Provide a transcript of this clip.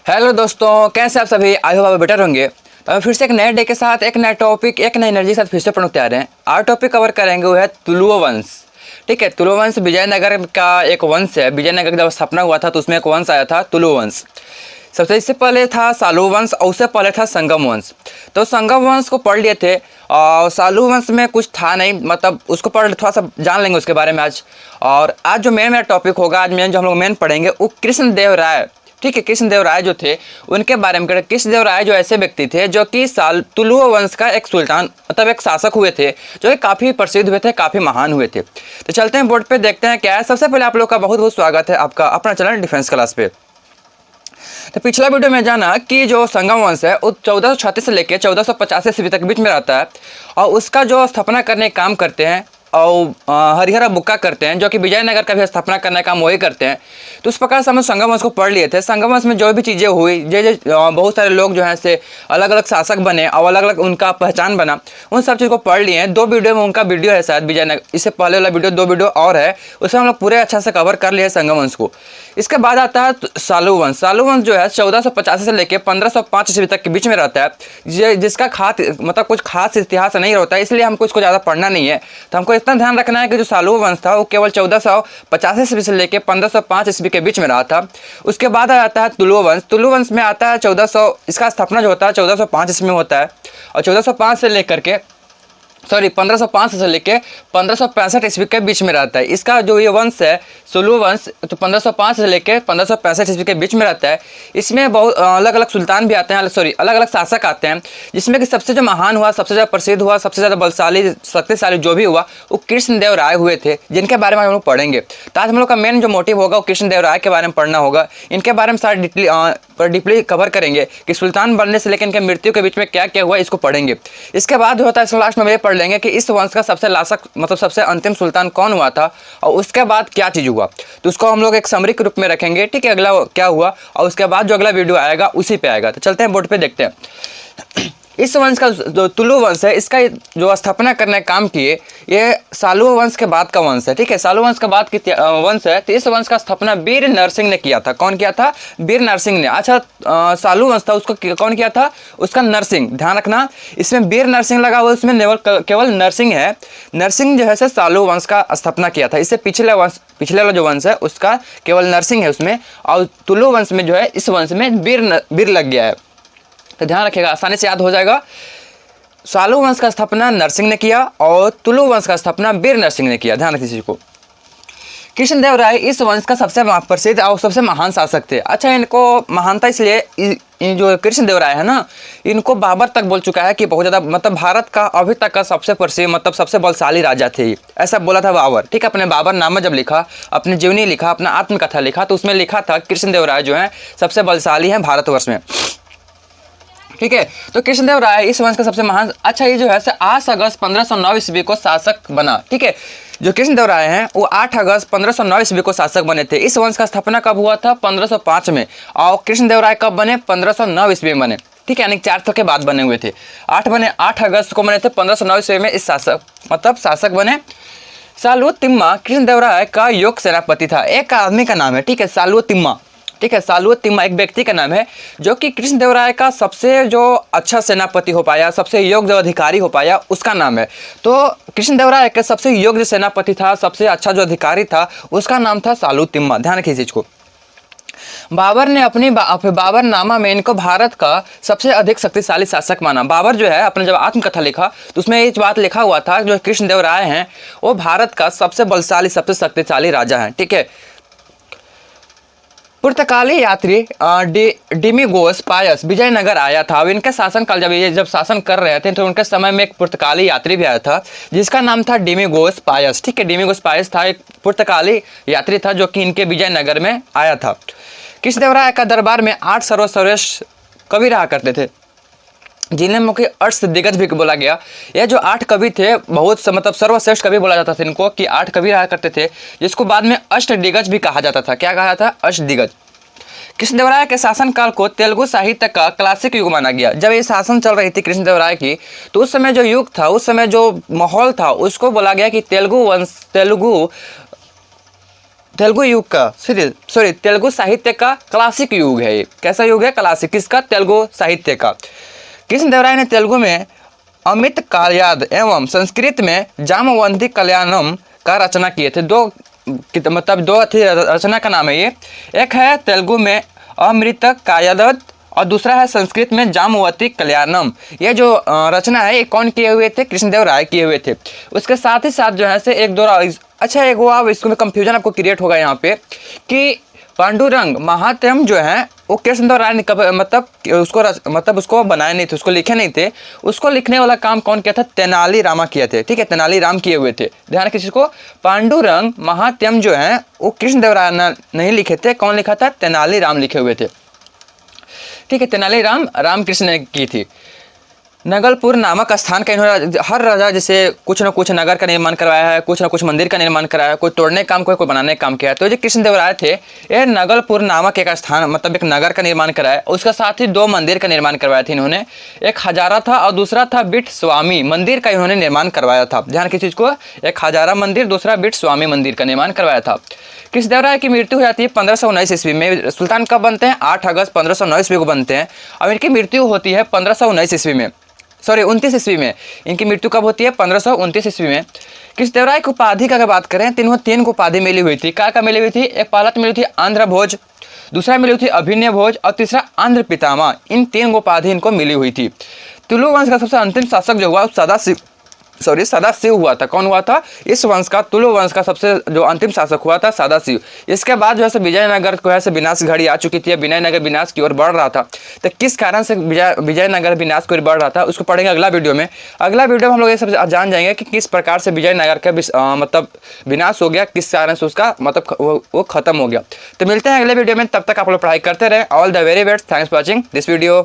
Hello दोस्तों, कैसे आप सभी? आई होप आप बेटर होंगे। तो हम फिर से एक नए डे के साथ एक नया टॉपिक एक नई एनर्जी के साथ फिर से पढ़ने तैयार हैं। आज टॉपिक कवर करेंगे वो है तुलुव वंश। ठीक है, तुलुव वंश विजयनगर का एक वंश है। विजयनगर जब स्थापना हुआ था तो उसमें एक वंश आया था तुलुव वंश। सबसे इससे पहले था सालू वंश और उससे पहले था संगम वंश। तो संगम वंश को पढ़ लिए थे और सालू वंश में कुछ था नहीं, मतलब उसको पढ़ थोड़ा सा जान लेंगे उसके बारे में आज। और आज जो मेरा टॉपिक होगा, आज जो हम लोग मेन पढ़ेंगे वो कृष्णदेव राय। ठीक है, कृष्णदेव राय जो थे उनके बारे में करें। कृष्णदेव राय जो ऐसे व्यक्ति थे जो कि तुलुव वंश का एक सुल्तान मतलब एक शासक हुए थे, जो कि काफ़ी प्रसिद्ध हुए थे, काफ़ी महान हुए थे। तो चलते हैं बोर्ड पे, देखते हैं क्या है। सबसे पहले आप लोग का बहुत बहुत स्वागत है आपका अपना चैनल डिफेंस क्लास पे। तो पिछला वीडियो में जाना कि जो संगम वंश है वो 1436 से लेकर 1485 ईस्वी तक बीच में रहता है और उसका जो स्थापना करने का काम करते हैं और हरिहर बुक्का करते हैं, जो कि विजयनगर का भी स्थापना करने का काम वही करते हैं। तो उस प्रकार से हम संगम वंश को पढ़ लिए थे। संगम वंश में जो भी चीज़ें हुई, बहुत सारे लोग जो हैं से अलग अलग शासक बने और अलग अलग उनका पहचान बना, उन सब चीज़ को पढ़ लिए हैं। 2 वीडियो में उनका वीडियो है शायद विजयनगर, इससे पहले वाला वीडियो 2 वीडियो और है, उसमें हम लोग पूरे अच्छा से कवर कर लिए हैं संगम वंश को। इसके बाद आता है सालू वंश। सालू वंश जो है 1485 से लेकर 1505 ईस्वी तक के बीच में रहता है, जिसका मतलब कुछ खास इतिहास नहीं रहता है, इसलिए हमको इसको ज़्यादा पढ़ना नहीं है। तो हमको इतना ध्यान रखना है कि जो सालू वंश था वो केवल 1485 ईस्वी से लेकर 1505 ईस्वी के बीच में रहा था। उसके बाद आता है तुलुव वंश। तुलुव वंश में आता है 1400, इसका स्थापना जो होता है 1405 ईस्वी में होता है और 1405 से लेकर के 1505 से लेके 1565 ईस्वी के बीच में रहता है। इसका जो ये वंश है सुलु वंश, तो 1505 से लेके 1565 ईस्वी के बीच में रहता है। इसमें बहुत अलग अलग सुल्तान भी आते हैं, अलग अलग शासक आते हैं, जिसमें कि सबसे जो महान हुआ, सबसे ज़्यादा प्रसिद्ध हुआ, सबसे ज़्यादा बलशाली शक्तिशाली जो भी हुआ वो कृष्णदेव राय हुए थे, जिनके बारे में हम लोग पढ़ेंगे। तो आज हम लोग का मेन जो मोटिव होगा वो कृष्णदेव राय के बारे में पढ़ना होगा। इनके बारे में सारे डीपली कवर करेंगे कि सुल्तान बनने से लेकर इनके मृत्यु के बीच में क्या क्या हुआ, इसको पढ़ेंगे। इसके बाद होता है इसको लास्ट में पढ़ लेंगे कि इस वंश का सबसे लास्ट मतलब सबसे अंतिम सुल्तान कौन हुआ था और उसके बाद क्या चीज़ हुआ, तो उसको हम लोग एक समरी के रूप में रखेंगे। ठीक है, अगला क्या हुआ और उसके बाद जो अगला वीडियो आएगा उसी पे आएगा। तो चलते हैं बोर्ड पे देखते हैं। इस वंश का जो तुलु वंश है, इसका जो स्थापना करने का काम किए ये सालू वंश के बाद का वंश है। ठीक है, सालू वंश के बाद की वंश है। तो इस वंश का स्थापना वीर नरसिंह ने किया था। कौन किया था? वीर नरसिंह ने। अच्छा, सालू वंश था उसको कौन किया था? उसका नरसिंह। ध्यान रखना, इसमें वीर नरसिंह लगा हुआ, उसमें केवल नरसिंह है। नरसिंह जो है से सालू वंश का स्थापना किया था। इससे पिछले वाला जो वंश है उसका केवल नरसिंह है उसमें, और तुलु वंश में जो है इस वंश में वीर लग गया है। तो ध्यान रखिएगा, आसानी से याद हो जाएगा। सालू वंश का स्थापना नरसिंह ने किया और तुलु वंश का स्थापना वीर नरसिंह ने किया। ध्यान रखिए चीज को। कृष्णदेव राय इस वंश का सबसे प्रसिद्ध और सबसे महान शासक थे। अच्छा, इनको महानता इसलिए, जो कृष्णदेव राय है ना, इनको बाबर तक बोल चुका है कि बहुत ज़्यादा मतलब भारत का अभी तक का सबसे प्रसिद्ध मतलब सबसे बलशाली राजा थे, ऐसा बोला था बाबर। ठीक है, अपने बाबर नामा जब लिखा, अपनी जीवनी लिखा, अपना आत्मकथा लिखा, तो उसमें लिखा था कृष्णदेव राय जो है सबसे बलशाली हैं भारतवर्ष में। ठीक है, तो कृष्णदेव राय इस वंश का सबसे महान। अच्छा, ये जो है 8 अगस्त 1509 ईस्वी को शासक बना। ठीक है, जो कृष्णदेव राय हैं वो 8 अगस्त 1509 ईस्वी को शासक बने थे। इस वंश का स्थापना कब हुआ था? 1505 में। और कृष्णदेव राय कब बने? 1509 ईस्वी में बने। ठीक है, यानी 4 साल के बाद बने हुए थे। 8 अगस्त को बने थे 1509 ईस्वी में। इस शासक बने। सालू तिम्मा कृष्णदेव राय का योग सेनापति था। एक आदमी का नाम है, ठीक है, सालू तिम्मा। ठीक है, सालू तिम्मा एक व्यक्ति का नाम है जो कि कृष्णदेव राय का सबसे जो अच्छा सेनापति हो पाया, सबसे योग्य अधिकारी हो पाया, उसका नाम है। तो कृष्णदेव राय का सबसे योग्य सेनापति था, सबसे अच्छा जो अधिकारी था, उसका नाम था सालू तिम्मा। ध्यान रखिए इस चीज को। बाबर ने अपनी बाबरनामा में इनको भारत का सबसे अधिक शक्तिशाली शासक माना। बाबर जो है अपने जब आत्मकथा लिखा तो उसमें ये बात लिखा हुआ था जो कृष्णदेव राय हैं वो भारत का सबसे बलशाली सबसे शक्तिशाली राजा हैं। ठीक है, पुर्तगाली यात्री डिमिगोस पायस विजयनगर आया था। अब इनके शासनकाल जब शासन कर रहे थे तो उनके समय में एक पुर्तगाली यात्री भी आया था जिसका नाम था डिमिगोस पायस। ठीक है, डिमिगोस पायस था एक पुर्तगाली यात्री था जो कि इनके विजयनगर में आया था। कृष्णदेव राय का दरबार में 8 सर्वश्रेष्ठ कवि रहा करते थे, जिन्हें मुख्य अष्टदिग्गज भी बोला गया। यह जो 8 कवि थे बहुत मतलब सर्वश्रेष्ठ कवि बोला जाता था इनको, कि 8 कवि रहा करते थे, जिसको बाद में अष्टदिग्गज भी कहा जाता था। क्या कहा जाता? अष्टदिग्गज। कृष्णदेव राय के शासनकाल को तेलुगु साहित्य का क्लासिक युग माना गया। जब ये शासन चल रही थी कृष्णदेव राय की, तो उस समय जो युग था, उस समय जो माहौल था, उसको बोला गया कि तेलुगु तेलुगु युग का सॉरी तेलुगु साहित्य का क्लासिक युग है ये। कैसा युग है? क्लासिक। किसका? तेलुगु साहित्य का। कृष्णदेवराय ने तेलुगु में अमित कालयाद एवं संस्कृत में जामवंती कल्याणम का रचना किए थे। मतलब दो रचना का नाम है ये। एक है तेलुगु में अमृत कालयाद और दूसरा है संस्कृत में जामवती कल्याणम। ये जो रचना है ये कौन किए हुए थे? कृष्णदेवराय किए हुए थे। उसके साथ ही साथ जो है से एक दो अच्छा एक वो आप इसमें कंफ्यूजन आपको क्रिएट होगा यहाँ पे कि पांडुरंग महात्यम जो है वो कृष्णदेवराय ने मतलब उसको बनाए नहीं थे, उसको लिखे नहीं थे। उसको लिखने वाला काम कौन किया था? तेनाली रामा किए थे। ठीक है, तेनाली राम किए हुए थे। ध्यान रखिए इसको, पांडुरंग महात्यम जो है वो कृष्णदेवराय ने नहीं लिखे थे। कौन लिखा था? तेनाली राम लिखे हुए थे। ठीक है, तेनाली रामकृष्ण ने की थी। नगलपुर नामक स्थान का इन्होंने हर राजा जैसे कुछ न कुछ नगर का निर्माण करवाया है, कुछ न कुछ मंदिर का निर्माण कराया है, कोई तोड़ने काम कोई बनाने का काम किया है। तो जो कृष्णदेवराय थे ये नगलपुर नामक एक स्थान मतलब एक नगर का निर्माण कराया। उसके साथ ही दो मंदिर का निर्माण करवाया था इन्होंने। एक हजारा था और दूसरा था बिट स्वामी मंदिर का इन्होंने निर्माण करवाया था। ध्यान किस चीज़ को? एक हजारा मंदिर, दूसरा बिट स्वामी मंदिर का निर्माण करवाया था। कृष्णदेवराय की मृत्यु हो जाती है 1519 ईस्वी में। सुल्तान कब बनते हैं? 8 अगस्त 1509 ईस्वी को बनते हैं। और इनकी मृत्यु होती है 1519 ईस्वी में, सॉरी 29 ईस्वी में। इनकी मृत्यु कब होती है? 1529 ईस्वी में। कृष्णदेवराय की उपाधि का अगर बात करें तो इन्होंने 3 को उपाधि मिली हुई थी। क्या मिली हुई थी? एक पहला तो मिली थी आंध्र भोज, दूसरा मिली हुई थी अभिनय भोज और तीसरा आंध्र पितामह। इन 3 को उपाधि इनको मिली हुई थी। तुलु वंश का सबसे अंतिम शासक जो हुआ सदाशिव हुआ था। कौन हुआ था? इस वंश का, तुलु वंश का सबसे जो अंतिम शासक हुआ था सदाशिव। इसके बाद जो है विजयनगर को है विनाश घड़ी आ चुकी थी। विजयनगर विनाश की ओर बढ़ रहा था। तो किस कारण से विजयनगर विनाश की ओर बढ़ रहा था उसको पढ़ेंगे अगला वीडियो में। अगला वीडियो में हम लोग ये सब जान जाएंगे कि किस प्रकार से विजयनगर का मतलब विनाश हो गया, किस कारण से उसका मतलब वो खत्म हो गया। तो मिलते हैं अगले वीडियो में, तब तक आप लोग पढ़ाई करते रहे। All the very best, thanks for watching this video.